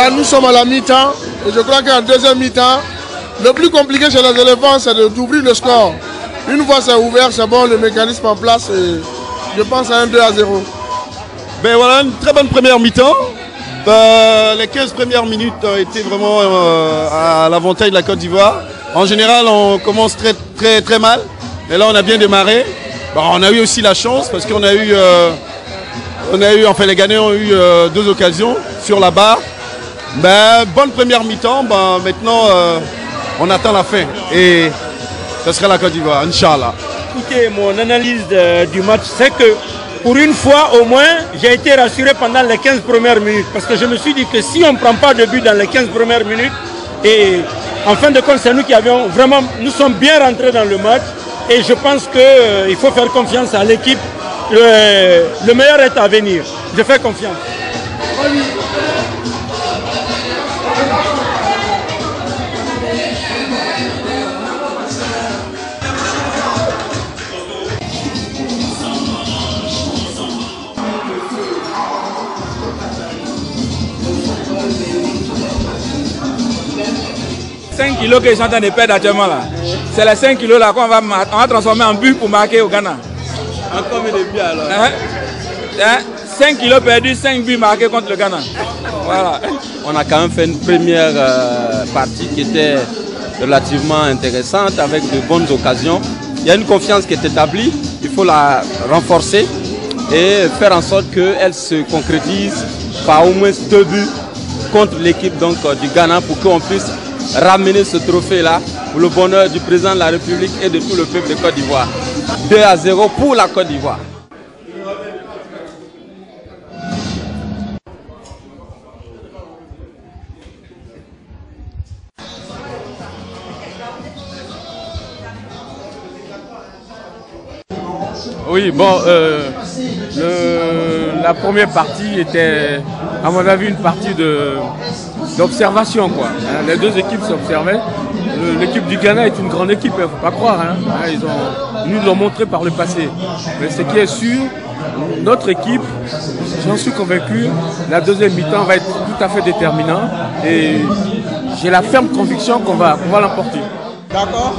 Là, nous sommes à la mi-temps. Et je crois qu'en deuxième mi-temps, le plus compliqué chez les éléphants, c'est d'ouvrir le score. Une fois c'est ouvert, c'est bon, le mécanisme en place. Et je pense à un 2-0. Ben voilà, une très bonne première mi-temps. Les 15 premières minutes ont été vraiment à l'avantage de la Côte d'Ivoire. En général, on commence très mal. Et là, on a bien démarré. Bon, on a eu aussi la chance parce qu'on a eu, enfin les Ghanéens ont eu 2 occasions sur la barre. Ben, bonne première mi-temps. Ben, maintenant, on attend la fin. Et ce sera la Côte d'Ivoire, Inch'Allah. Écoutez, mon analyse du match, c'est que pour une fois au moins, j'ai été rassuré pendant les 15 premières minutes. Parce que je me suis dit que si on ne prend pas de but dans les 15 premières minutes, et en fin de compte, c'est nous qui avions vraiment, nous sommes bien rentrés dans le match. Et je pense qu'il faut faire confiance à l'équipe. Le meilleur est à venir. Je fais confiance. 5 kilos qu'ils sont en train de perdre actuellement là. C'est les 5 kilos là qu'on va transformer en but pour marquer au Ghana. En combien de buts alors? 5 kilos perdus, 5 buts marqués contre le Ghana. Voilà. On a quand même fait une première partie qui était relativement intéressante avec de bonnes occasions. Il y a une confiance qui est établie, il faut la renforcer et faire en sorte qu'elle se concrétise par au moins 2 buts contre l'équipe du Ghana pour qu'on puisse ramener ce trophée-là pour le bonheur du président de la République et de tout le peuple de Côte d'Ivoire. 2-0 pour la Côte d'Ivoire. Oui, bon, la première partie était, à mon avis, une partie d'observation, quoi. Les 2 équipes s'observaient. L'équipe du Ghana est une grande équipe, il ne faut pas croire. Ils nous l'ont montré par le passé. Mais ce qui est sûr, notre équipe, j'en suis convaincu, la deuxième mi-temps va être tout à fait déterminante. Et j'ai la ferme conviction qu'on va l'emporter. D'accord.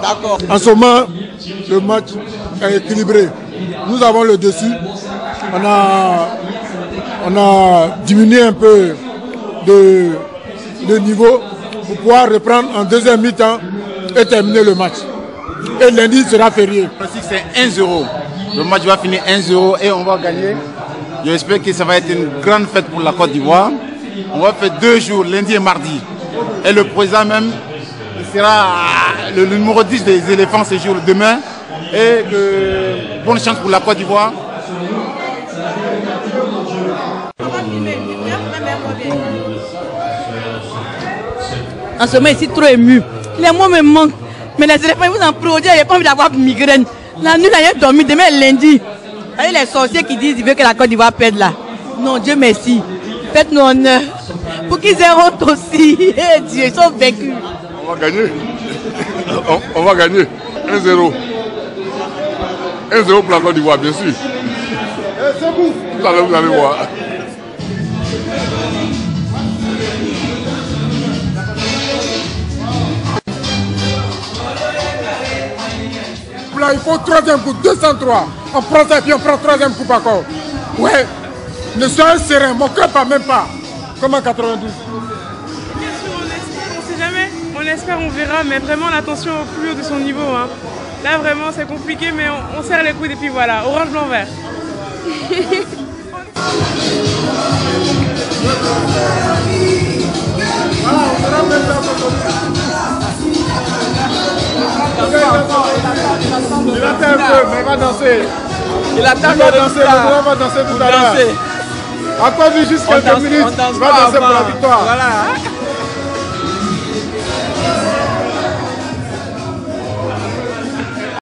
D'accord. En ce moment, le match est équilibré. Nous avons le dessus. On a diminué un peu de niveau pour pouvoir reprendre en deuxième mi-temps et terminer le match. Et lundi sera férié. C'est 1-0. Le match va finir 1-0 et on va gagner. J'espère que ça va être une grande fête pour la Côte d'Ivoire. On va faire 2 jours, lundi et mardi. Et le président même, il sera le numéro 10 des éléphants ce jour demain. Et bonne chance pour la Côte d'Ivoire. En ce moment, je suis trop ému. Les mots me manquent. Mais les éléphants, ils vous en produisent. Il n'y a pas envie d'avoir migraine. La nuit, il a dormi. Demain, lundi. Allez, les sorciers qui disent qu'ils veulent que la Côte d'Ivoire perde là. Non, Dieu merci. Faites-nous honneur. Pour qu'ils aient honte aussi. Eh Dieu, ils sont vaincus. On va gagner. On va gagner. 1-0. 1-0 pour la Côte d'Ivoire, bien sûr. C'est vous. Tout à l'heure, vous allez voir. Là, il faut 3e coup, 203. On prend ça et puis on prend 3e coup encore. Ouais. Ne soyez serein, mon cœur pas même pas. Comme en 92. Bien sûr, on espère, on sait jamais. On espère, on verra, mais vraiment l'attention au plus haut de son niveau. Hein. Là, vraiment, c'est compliqué, mais on serre les coudes et puis voilà, orange, blanc, vert. Il attend un peu, mais il va danser. Il attend va danser, le va danser tout à l'heure. Encore vu juste quelques minutes, il va danser pour la victoire. Voilà.